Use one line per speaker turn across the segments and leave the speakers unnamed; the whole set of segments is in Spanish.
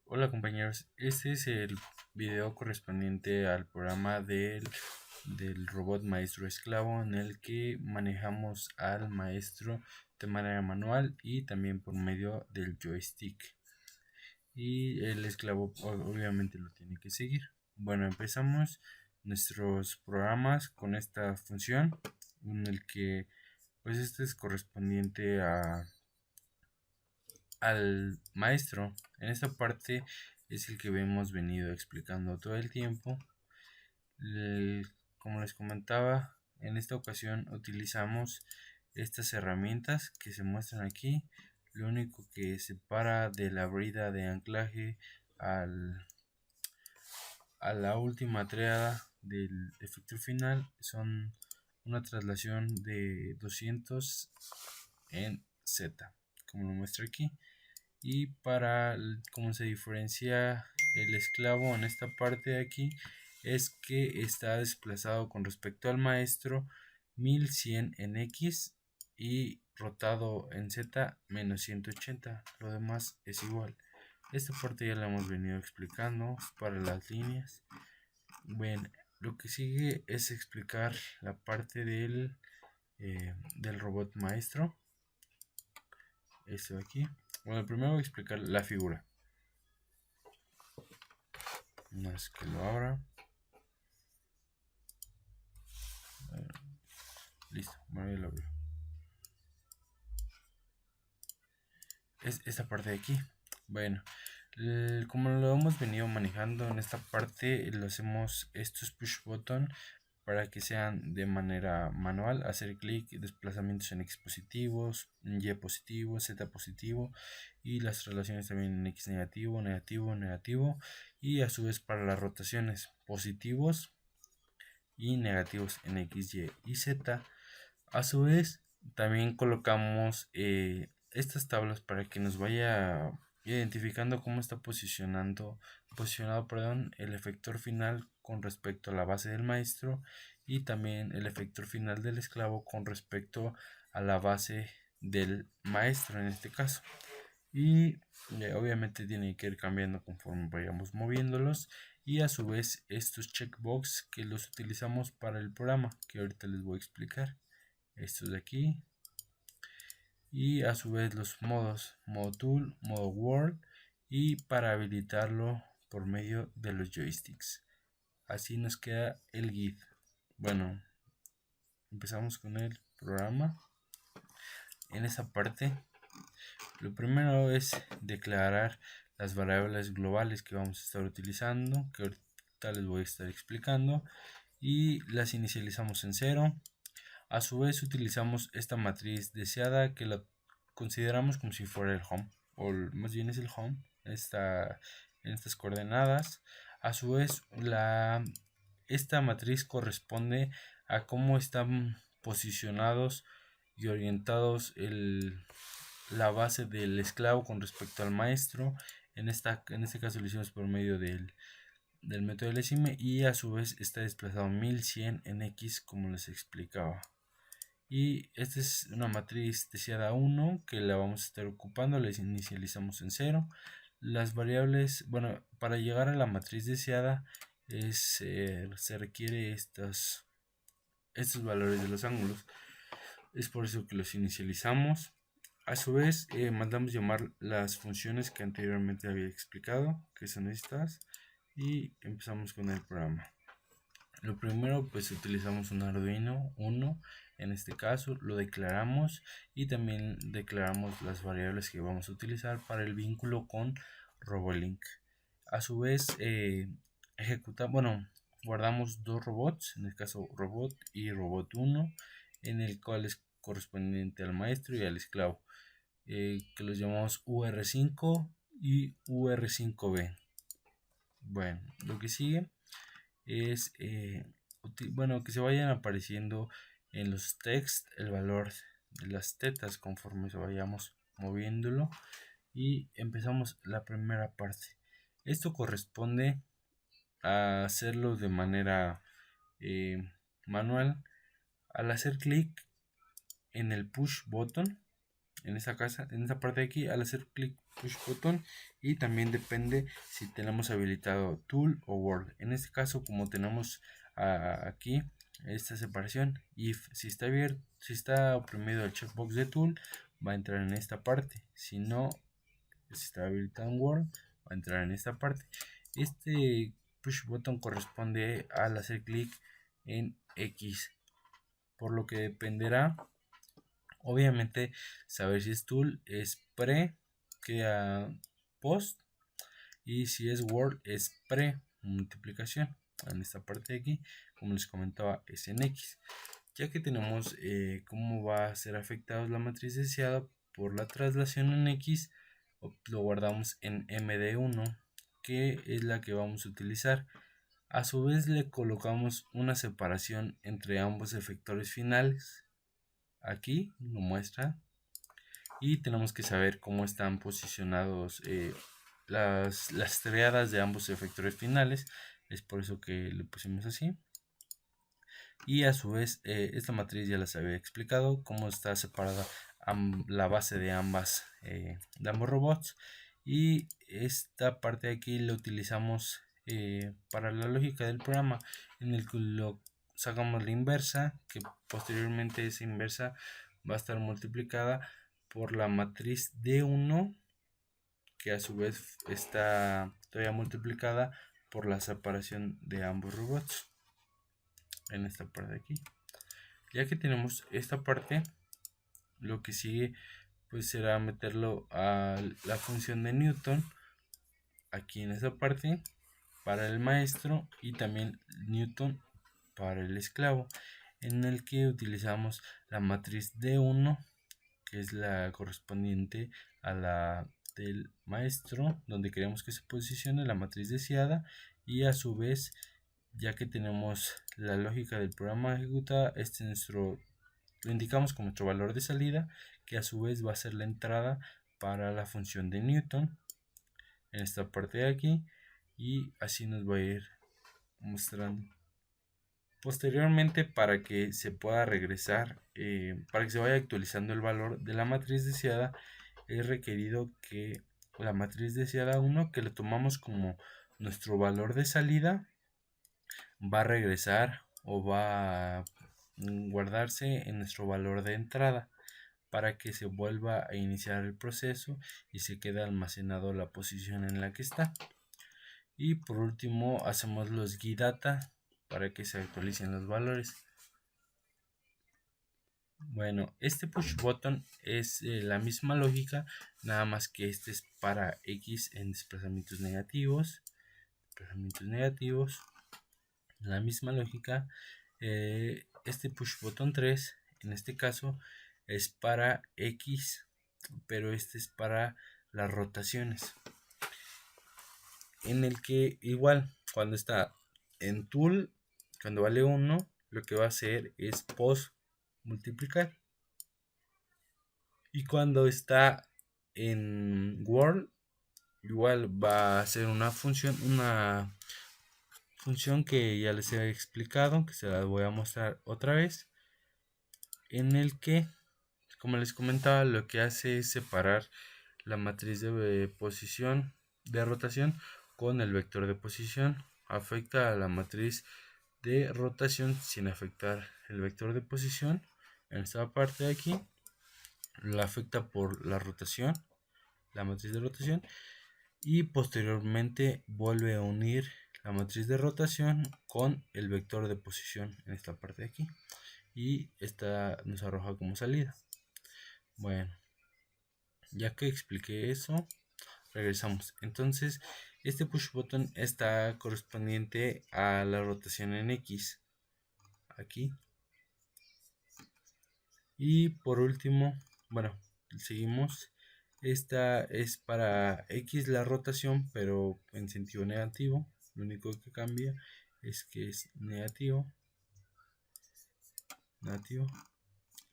Hola compañeros, este es el video correspondiente al programa del robot maestro esclavo en el que manejamos al maestro de manera manual y también por medio del joystick. Y el esclavo obviamente lo tiene que seguir. Bueno, empezamos nuestros programas con esta función en el que pues este es correspondiente al maestro. En esta parte es el que hemos venido explicando todo el tiempo. Como les comentaba, en esta ocasión utilizamos estas herramientas que se muestran aquí. Lo único que separa de la brida de anclaje a la última triada del efecto final son una traslación de 200 en Z, como lo muestra aquí. Y para cómo se diferencia el esclavo en esta parte de aquí es que está desplazado con respecto al maestro 1100 en X y rotado en Z menos 180. Lo demás es igual. Esta parte ya la hemos venido explicando para las líneas. Bien, lo que sigue es explicar la parte del robot maestro. Esto de aquí. Bueno, primero voy a explicar la figura. No es que lo abra. Listo, bueno, ya lo abro. Es esta parte de aquí. Bueno, como lo hemos venido manejando en esta parte, lo hacemos estos push button para que sean de manera manual, hacer clic, desplazamientos en X positivos, Y positivo, Z positivo y las relaciones también en X negativo, negativo, negativo, y a su vez para las rotaciones positivos y negativos en X, Y y Z. A su vez también colocamos estas tablas para que nos vaya identificando cómo está posicionado, el efector final con respecto a la base del maestro y también el efector final del esclavo con respecto a la base del maestro en este caso. Y obviamente tiene que ir cambiando conforme vayamos moviéndolos, y a su vez estos checkbox que los utilizamos para el programa que ahorita les voy a explicar, estos de aquí, y a su vez los modos, modo tool, modo world, y para habilitarlo por medio de los joysticks. Así nos queda el GIF. Bueno, empezamos con el programa. En esa parte lo primero es declarar las variables globales que vamos a estar utilizando, que ahorita les voy a estar explicando, y las inicializamos en 0. A su vez utilizamos esta matriz deseada que la consideramos como si fuera el home, o más bien es el home, en estas coordenadas. A su vez esta matriz corresponde a cómo están posicionados y orientados la base del esclavo con respecto al maestro. En este caso lo hicimos por medio del método LSIM, y a su vez está desplazado 1100 en X como les explicaba. Y esta es una matriz deseada 1 que la vamos a estar ocupando, la inicializamos en 0. Las variables, bueno, para llegar a la matriz deseada se requiere estos valores de los ángulos. Es por eso que los inicializamos. A su vez, mandamos llamar las funciones que anteriormente había explicado, que son estas, y empezamos con el programa. Lo primero, pues utilizamos un Arduino 1, en este caso lo declaramos, y también declaramos las variables que vamos a utilizar para el vínculo con Robolink. A su vez, guardamos dos robots, en el caso robot y robot 1, en el cual es correspondiente al maestro y al esclavo, que los llamamos UR5 y UR5B. Bueno, lo que sigue es que se vayan apareciendo en los text el valor de las tetas conforme se vayamos moviéndolo, y empezamos la primera parte. Esto corresponde a hacerlo de manera manual. Al hacer clic en el push button, en esta parte de aquí al hacer clic push botón, y también depende si tenemos habilitado tool o word. En este caso, como tenemos aquí esta separación, if si está abierto, si está oprimido el checkbox de tool, va a entrar en esta parte. Si no, si está habilitado en word, va a entrar en esta parte. Este push button corresponde al hacer clic en X, por lo que dependerá obviamente saber si es tool es pre, queda post, y si es word es pre multiplicación. En esta parte de aquí, como les comentaba, es en X. Ya que tenemos cómo va a ser afectada la matriz deseada por la traslación en X, lo guardamos en MD1, que es la que vamos a utilizar. A su vez le colocamos una separación entre ambos efectores finales. Aquí lo muestra. Y tenemos que saber cómo están posicionados las triadas de ambos efectores finales. Es por eso que le pusimos así. Y a su vez esta matriz ya les había explicado cómo está separada la base de ambos robots, y esta parte de aquí la utilizamos para la lógica del programa, en el que lo sacamos la inversa, que posteriormente esa inversa va a estar multiplicada por la matriz D1, que a su vez está todavía multiplicada por la separación de ambos robots en esta parte de aquí. Ya que tenemos esta parte, lo que sigue pues será meterlo a la función de Newton aquí en esta parte para el maestro, y también Newton para el esclavo, en el que utilizamos la matriz D1, que es la correspondiente a la del maestro, donde queremos que se posicione la matriz deseada, y a su vez, ya que tenemos la lógica del programa ejecutada, lo indicamos como nuestro valor de salida, que a su vez va a ser la entrada para la función de Newton en esta parte de aquí, y así nos va a ir mostrando. Posteriormente, para que se pueda regresar, para que se vaya actualizando el valor de la matriz deseada, es requerido que la matriz deseada 1, que lo tomamos como nuestro valor de salida, va a regresar o va a guardarse en nuestro valor de entrada, para que se vuelva a iniciar el proceso y se quede almacenado la posición en la que está. Y por último hacemos los GData para que se actualicen los valores. Bueno, este push button es la misma lógica, nada más que este es para X en desplazamientos negativos. La misma lógica. Este push button 3 en este caso es para X, pero este es para las rotaciones, en el que igual cuando está en tool, cuando vale 1, lo que va a hacer es post multiplicar, y cuando está en world, igual va a ser una función que ya les he explicado, que se las voy a mostrar otra vez, en el que, como les comentaba, lo que hace es separar la matriz de posición de rotación con el vector de posición. Afecta a la matriz de rotación sin afectar el vector de posición. En esta parte de aquí la afecta por la rotación, la matriz de rotación, y posteriormente vuelve a unir la matriz de rotación con el vector de posición en esta parte de aquí, y esta nos arroja como salida. Bueno, ya que expliqué eso, regresamos. Entonces este push button está correspondiente a la rotación en X aquí, y por último, bueno, seguimos. Esta es para X la rotación, pero en sentido negativo. Lo único que cambia es que es negativo.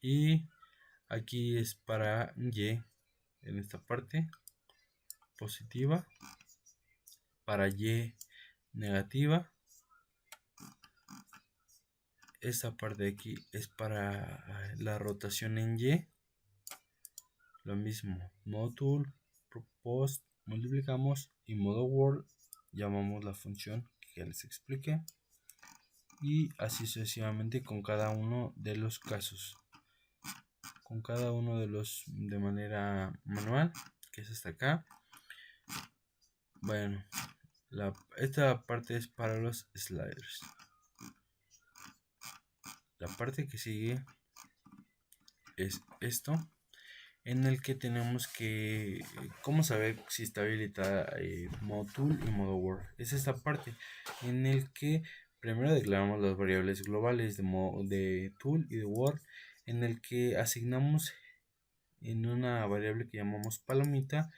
Y aquí es para Y en esta parte positiva, para Y negativa. Esta parte de aquí es para la rotación en Y, lo mismo, modo tool, post, multiplicamos, y modo word llamamos la función que les expliqué, y así sucesivamente con cada uno de los casos, con cada uno de los de manera manual, que es hasta acá. Bueno, esta parte es para los sliders. La parte que sigue es esto, en el que tenemos que cómo saber si está habilitada modo tool y modo word. Es esta parte en el que primero declaramos las variables globales de tool y de word, en el que asignamos en una variable que llamamos palomita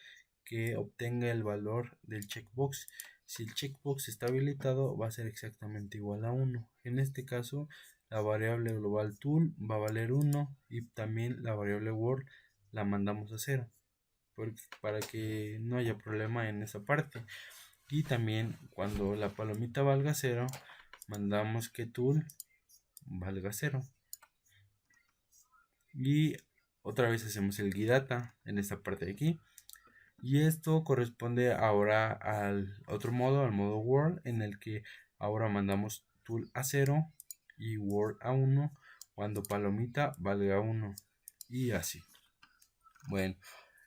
que obtenga el valor del checkbox. Si el checkbox está habilitado, va a ser exactamente igual a 1. En este caso, la variable global tool va a valer 1 y también la variable word la mandamos a 0 para que no haya problema en esa parte. Y también cuando la palomita valga 0, mandamos que tool valga 0. Y otra vez hacemos el guidata en esta parte de aquí. Y esto corresponde ahora al otro modo, al modo word, en el que ahora mandamos tool a 0 y word a 1 cuando palomita valga 1 y así. Bueno,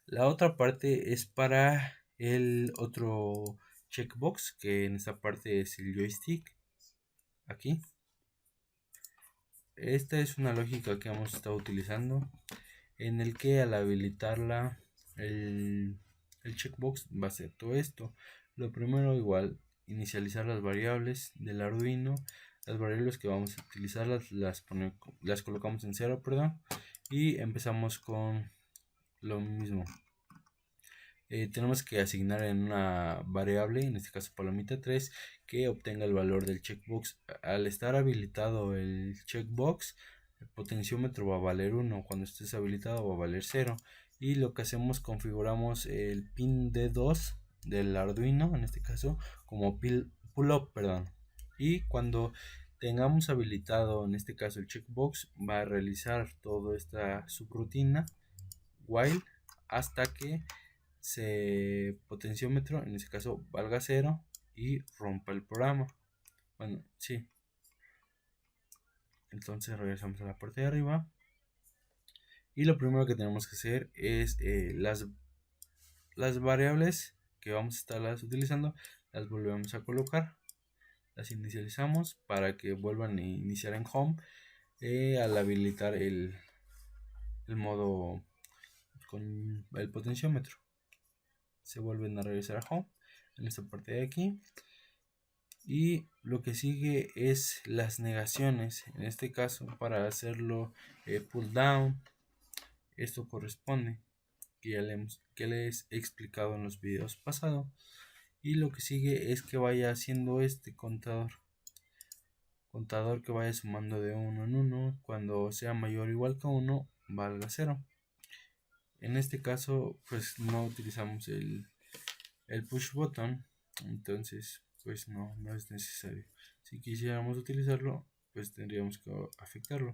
la otra parte es para el otro checkbox, que en esta parte es el joystick. Aquí. Esta es una lógica que hemos estado utilizando, en el que al habilitarla el checkbox va a hacer todo esto. Lo primero, igual, inicializar las variables del Arduino. Las variables que vamos a utilizar las colocamos en 0, perdón, y empezamos con lo mismo. Tenemos que asignar en una variable, en este caso palomita 3, que obtenga el valor del checkbox. Al estar habilitado el checkbox, el potenciómetro va a valer 1, cuando esté deshabilitado va a valer 0. Y lo que hacemos, configuramos el pin D2 del Arduino, en este caso, como pull up, perdón. Y cuando tengamos habilitado, en este caso, el checkbox, va a realizar toda esta subrutina while hasta que potenciómetro, en este caso, valga 0 y rompa el programa. Bueno, sí. Entonces regresamos a la parte de arriba. Y lo primero que tenemos que hacer es las variables que vamos a estarlas utilizando, las volvemos a colocar. Las inicializamos para que vuelvan a iniciar en home al habilitar el modo con el potenciómetro. Se vuelven a regresar a home en esta parte de aquí. Y lo que sigue es las negaciones. En este caso, para hacerlo pull down, esto corresponde que les he explicado en los videos pasados. Y lo que sigue es que vaya haciendo este contador que vaya sumando de 1 en 1. Cuando sea mayor o igual que 1, valga 0. En este caso, pues no utilizamos el push button, entonces pues no es necesario. Si quisiéramos utilizarlo, pues tendríamos que afectarlo.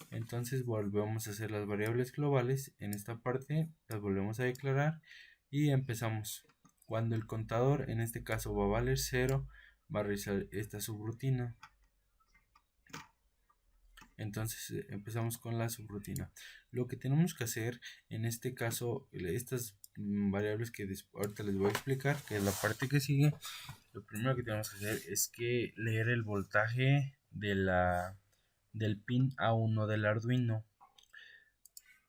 Entonces volvemos a hacer las variables globales. En esta parte las volvemos a declarar y empezamos. Cuando el contador, en este caso, va a valer 0, va a realizar esta subrutina. Entonces empezamos con la subrutina. Lo que tenemos que hacer en este caso, estas variables que ahorita les voy a explicar, que es la parte que sigue, lo primero que tenemos que hacer es que leer el voltaje del pin A1 del Arduino.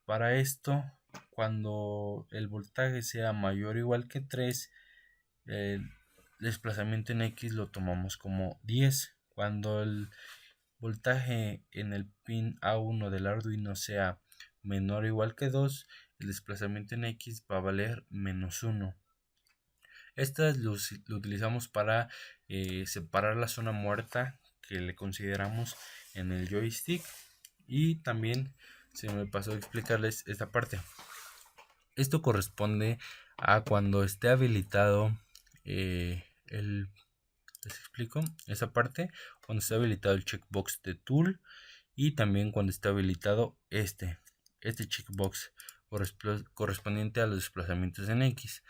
Para esto, cuando el voltaje sea mayor o igual que 3, el desplazamiento en X lo tomamos como 10. Cuando el voltaje en el pin A1 del Arduino sea menor o igual que 2, el desplazamiento en X va a valer -1. Estas lo utilizamos para separar la zona muerta que le consideramos en el joystick. Y también se me pasó a explicarles esta parte. Esto corresponde a cuando esté habilitado les explico esa parte, cuando esté habilitado el checkbox de tool y también cuando esté habilitado este checkbox. correspondiente a los desplazamientos en X.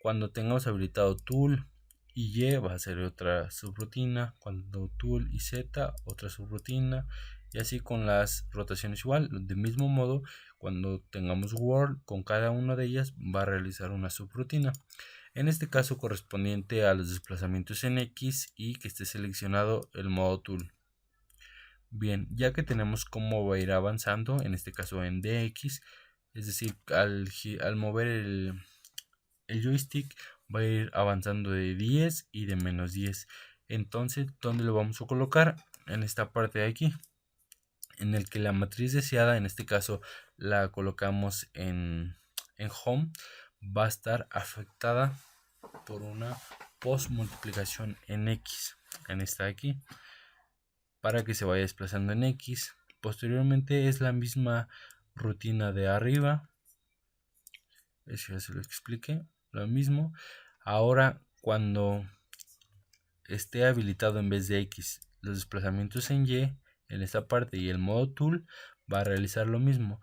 Cuando tengamos habilitado tool y Y va a ser otra subrutina, cuando tool y Z otra subrutina, y así con las rotaciones igual. De mismo modo, cuando tengamos world, con cada una de ellas va a realizar una subrutina, en este caso correspondiente a los desplazamientos en X y que esté seleccionado el modo tool. Bien, ya que tenemos cómo va a ir avanzando, en este caso en DX, es decir, al mover el joystick va a ir avanzando de 10 y de menos 10. Entonces, ¿dónde lo vamos a colocar? En esta parte de aquí, en el que la matriz deseada, en este caso la colocamos en home, va a estar afectada por una post multiplicación en X, en esta de aquí, para que se vaya desplazando en X. Posteriormente es la misma rutina de arriba, eso ya se lo expliqué, lo mismo. Ahora, cuando esté habilitado en vez de X los desplazamientos en Y, en esta parte, y el modo tool va a realizar lo mismo,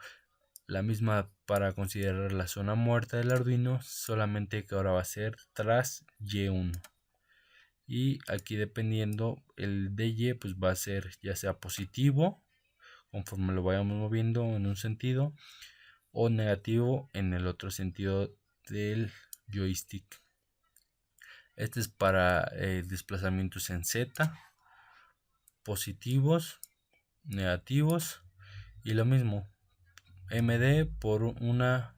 la misma para considerar la zona muerta del Arduino, solamente que ahora va a ser tras Y1. Y aquí, dependiendo el de Y, pues va a ser ya sea positivo conforme lo vayamos moviendo en un sentido, o negativo en el otro sentido del joystick. Este es para desplazamientos en Z, positivos, negativos, y lo mismo MD por una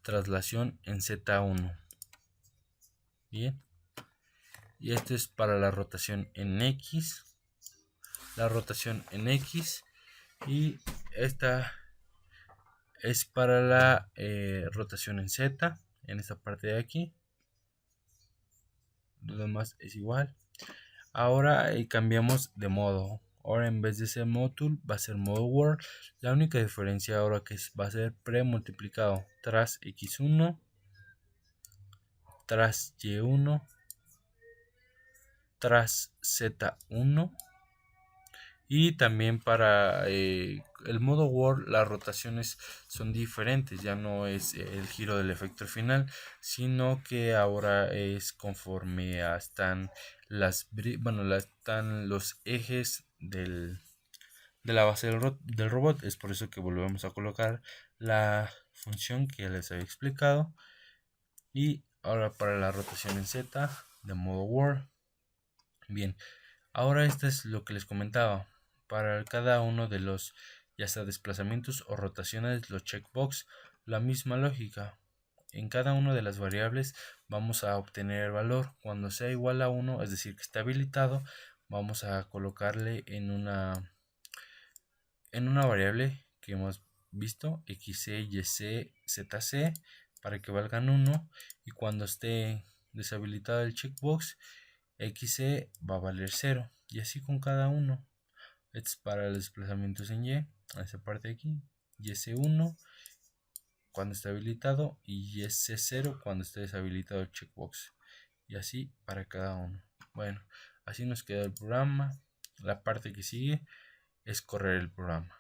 traslación en Z1. Bien, y este es para la rotación en X, y esta es para la rotación en Z, en esta parte de aquí. Lo demás es igual. Ahora cambiamos de modo. Ahora, en vez de ser modo tool, va a ser modo world. La única diferencia ahora que va a ser premultiplicado tras X1, tras Y1, tras Z1. Y también para el modo world, las rotaciones son diferentes. Ya no es el giro del efector final, sino que ahora es conforme están están los ejes de la base del robot. Es por eso que volvemos a colocar la función que ya les había explicado. Y ahora para la rotación en Z de modo world. Bien, ahora esto es lo que les comentaba. Para cada uno de los ya sea desplazamientos o rotaciones, los checkbox, la misma lógica. En cada una de las variables vamos a obtener el valor. Cuando sea igual a 1, es decir, que está habilitado, vamos a colocarle en una variable que hemos visto, xc, yc, zc, para que valgan 1. Y cuando esté deshabilitado el checkbox, xc va a valer 0. Y así con cada uno. Esto es para los desplazamientos en Y, esa parte de aquí, YS1 cuando esté habilitado y YS0 cuando esté deshabilitado el checkbox. Y así para cada uno. Bueno, así nos queda el programa. La parte que sigue es correr el programa.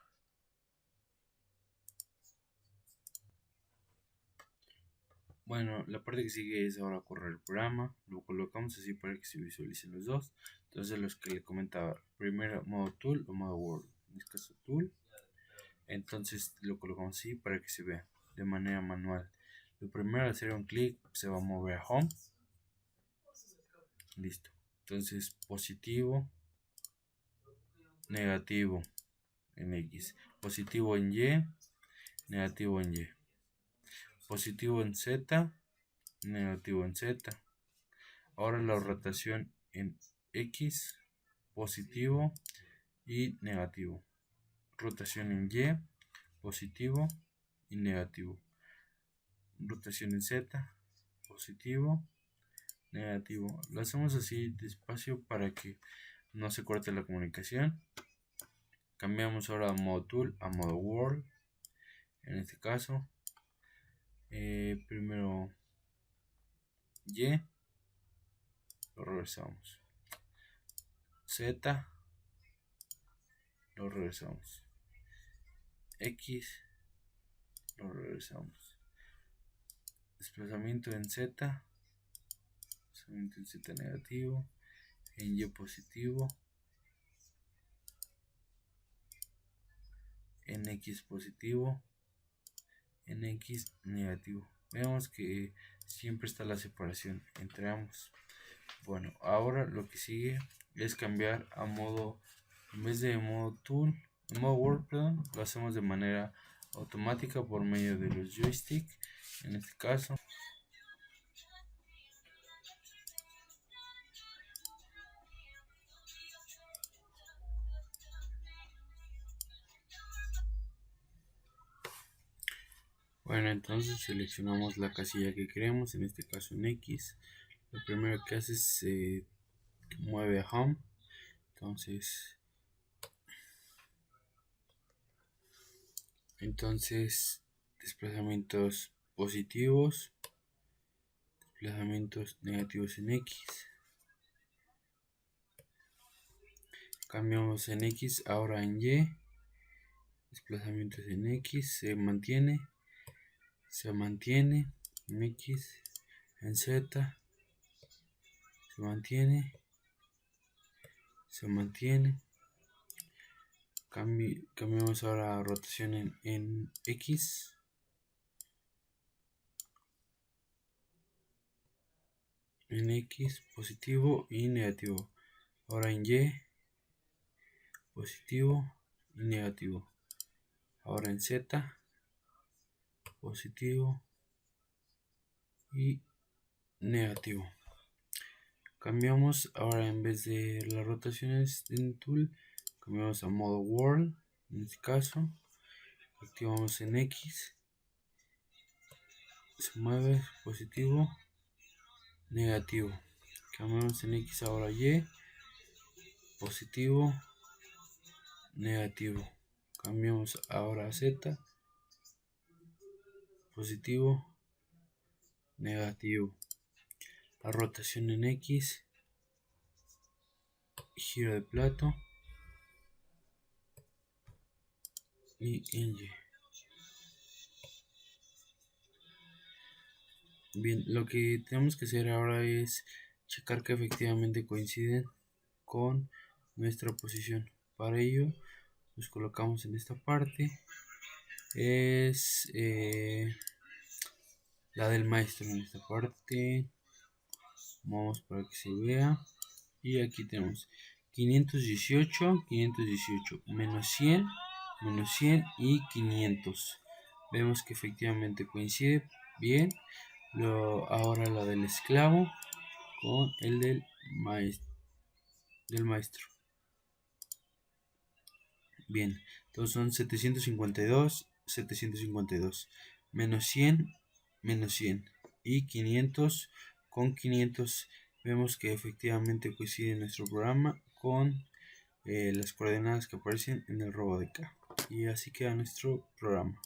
Bueno, la parte que sigue es ahora correr el programa. Lo colocamos así para que se visualicen los dos. Entonces, los que le comentaba, primero modo tool o modo world. En este caso tool. Entonces lo colocamos así para que se vea de manera manual. Lo primero, al hacer un clic, se va a mover a home. Listo. Entonces positivo, negativo en X, positivo en Y, negativo en Y, positivo en Z, negativo en Z. Ahora la rotación en X, positivo y negativo. Rotación en Y, positivo y negativo. Rotación en Z, positivo, negativo. Lo hacemos así despacio para que no se corte la comunicación. Cambiamos ahora de modo tool a modo world. En este caso, primero Y, lo regresamos. Z, lo regresamos. X, lo regresamos. desplazamiento en Z, desplazamiento en Z negativo, en Y positivo, en X positivo, en X negativo. Vemos que siempre está la separación entre ambos. Bueno, ahora lo que sigue es cambiar a modo, en vez de modo tool, en modo Word, perdón, lo hacemos de manera automática por medio de los joystick. En este caso, bueno, entonces seleccionamos la casilla que queremos, en este caso en X. Lo primero que hace es se mueve a Home. Entonces desplazamientos positivos, desplazamientos negativos en X. Cambiamos en X, ahora en Y. Desplazamientos en X, se mantiene en X, en Z, se mantiene. Cambiamos ahora rotación en X, positivo y negativo. Ahora en Y, positivo y negativo. Ahora en Z, positivo y negativo. Cambiamos ahora, en vez de las rotaciones en tool, cambiamos a modo world. En este caso activamos en X, se mueve, positivo, negativo. Cambiamos en X, ahora Y, positivo, negativo. Cambiamos ahora a Z, positivo, negativo. La rotación en X, giro de plato y en Y. Bien, lo que tenemos que hacer ahora es checar que efectivamente coinciden con nuestra posición. Para ello nos colocamos en esta parte, es la del maestro. En esta parte vamos para que se vea, y aquí tenemos 518, menos 100 y 500. Vemos que efectivamente coincide bien. Ahora la del esclavo con el del maestro. Bien, entonces son 752, menos 100 y 500 con 500. Vemos que efectivamente coincide nuestro programa con las coordenadas que aparecen en el robot de acá. Y así queda nuestro programa.